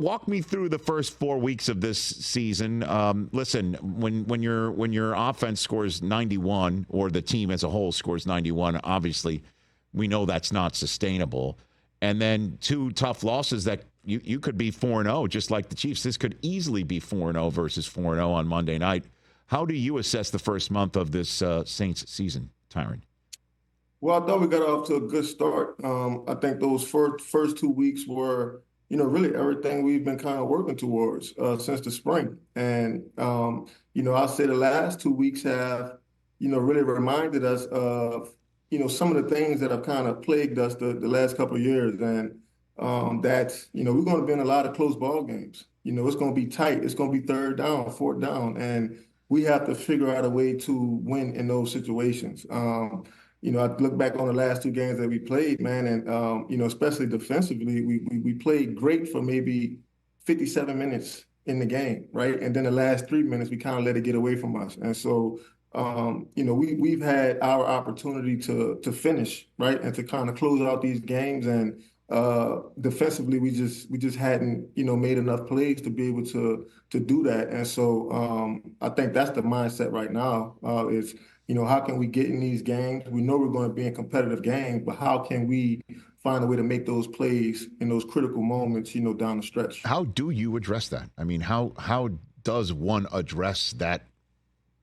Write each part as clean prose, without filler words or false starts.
Walk me through the first 4 weeks of this season. Listen, when your offense scores 91 or the team as a whole scores 91, obviously we know that's not sustainable. And then 2 tough losses that you could be 4-0, just like the Chiefs. This could easily be 4-0 versus 4-0 on Monday night. How do you assess the first month of this Saints season, Tyrann? Well, I thought we got off to a good start. I think those first 2 weeks were, really everything we've been kind of working towards since the spring. And, I'll say the last 2 weeks have, really reminded us of, some of the things that have kind of plagued us the last couple of years. And that's, we're going to be in a lot of close ball games. It's going to be tight. It's going to be third down, fourth down. And we have to figure out a way to win in those situations. I look back on the last 2 games that we played, man, and especially defensively, we played great for maybe 57 minutes in the game, right? And then the last 3 minutes, we kind of let it get away from us. And so, we've had our opportunity to finish, right, and to kind of close out these games. And defensively, we just hadn't, made enough plays to be able to do that. And so, I think that's the mindset right now. Is how can we get in these games? We know we're going to be in competitive games, but how can we find a way to make those plays in those critical moments, down the stretch? How do you address that? I mean, how does one address that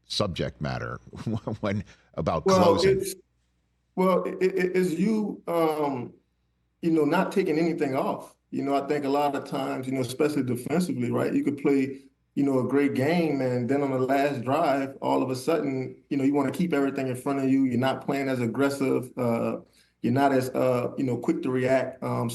subject matter when about closing? It's you, not taking anything off. I think a lot of times, especially defensively, right, you could play a great game. And then on the last drive, all of a sudden, you want to keep everything in front of you. You're not playing as aggressive. You're not as, quick to react. I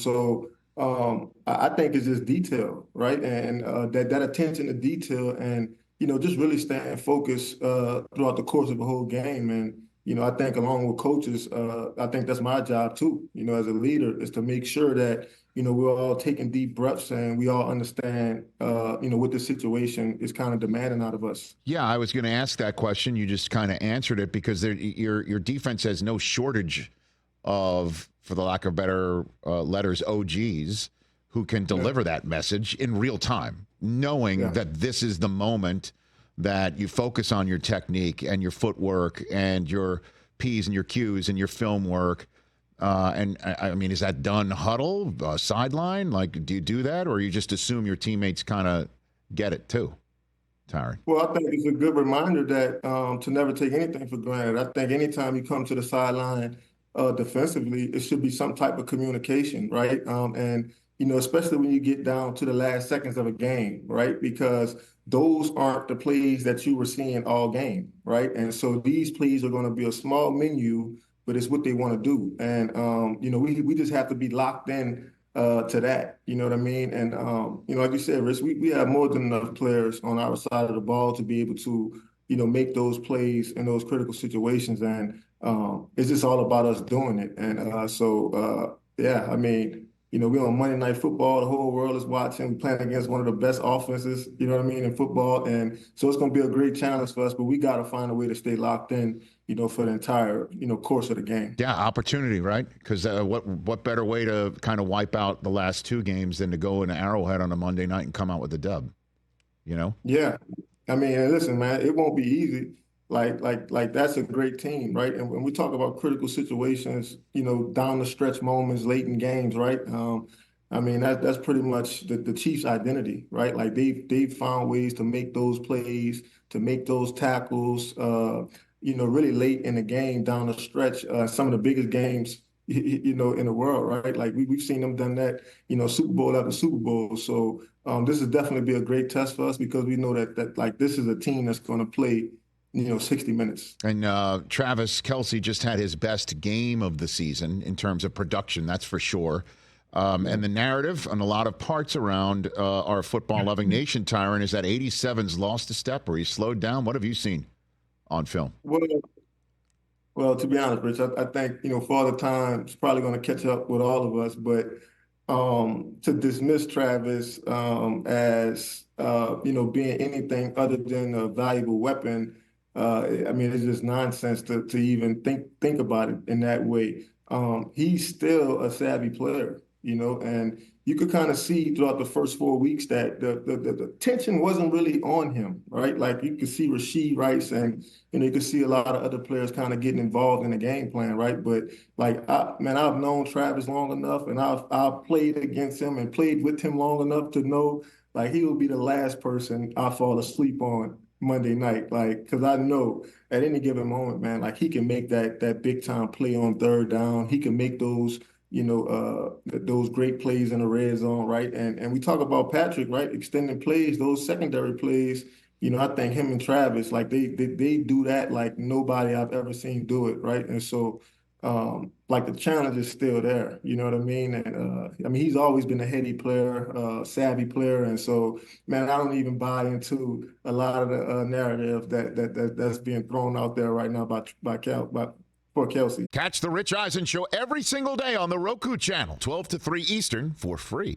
think it's just detail, right? And that attention to detail and, just really staying focused throughout the course of the whole game. And, I think along with coaches, I think that's my job too, as a leader, is to make sure that, we're all taking deep breaths and we all understand, what the situation is kind of demanding out of us. Yeah, I was going to ask that question. You just kind of answered it because your defense has no shortage of, for the lack of better letters, OGs who can deliver that message in real time, knowing that this is the moment that you focus on your technique and your footwork and your P's and your Q's and your film work. And I mean, is that done huddle, sideline? Like, do you do that, or you just assume your teammates kind of get it too, Tyrann? Well, I think it's a good reminder that to never take anything for granted. I think anytime you come to the sideline defensively, it should be some type of communication, right? And especially when you get down to the last seconds of a game, right? Because those aren't the plays that you were seeing all game, right? And so these plays are going to be a small menu, but it's what they want to do. And, we just have to be locked in to that, you know what I mean? And, like you said, Rich, we have more than enough players on our side of the ball to be able to, make those plays in those critical situations. And it's just all about us doing it. And I mean, we're on Monday Night Football. The whole world is watching. We're playing against one of the best offenses, in football. And so it's going to be a great challenge for us, but we got to find a way to stay locked in, for the entire, course of the game. Yeah, opportunity, right? Because what better way to kind of wipe out the last 2 games than to go in Arrowhead on a Monday night and come out with a dub, Yeah. I mean, and listen, man, it won't be easy. Like that's a great team, right? And when we talk about critical situations, down the stretch moments, late in games, right? I mean, that's pretty much the Chiefs' identity, right? Like they've found ways to make those plays, to make those tackles, really late in the game, down the stretch. Some of the biggest games, in the world, right? Like we've seen them done that, Super Bowl after Super Bowl. So this is definitely be a great test for us because we know that like this is a team that's going to play 60 minutes. And Travis Kelce just had his best game of the season in terms of production, that's for sure. And the narrative on a lot of parts around our football-loving nation, Tyrann, is that 87's lost a step or he's slowed down. What have you seen on film? Well, to be honest, Rich, I think, Father Time is probably going to catch up with all of us. But to dismiss Travis as, being anything other than a valuable weapon, I mean, it's just nonsense to even think about it in that way. He's still a savvy player, and you could kind of see throughout the first 4 weeks that the tension wasn't really on him, right? Like you could see Rashee Rice and you could see a lot of other players kind of getting involved in the game plan, right? But like, I've known Travis long enough, and I've played against him and played with him long enough to know like he will be the last person I fall asleep on Monday night, like because I know at any given moment, man, like he can make that big time play on third down. He can make those those great plays in the red zone, right? And we talk about Patrick, right? Extending plays, those secondary plays. I think him and Travis, like they do that like nobody I've ever seen do it, right? And so, like the challenge is still there. You know what I mean? And I mean he's always been a heady player, savvy player, and so man, I don't even buy into a lot of the narrative that's being thrown out there right now for Kelce. Catch the Rich Eisen Show every single day on the Roku Channel, 12 to 3 Eastern, for free.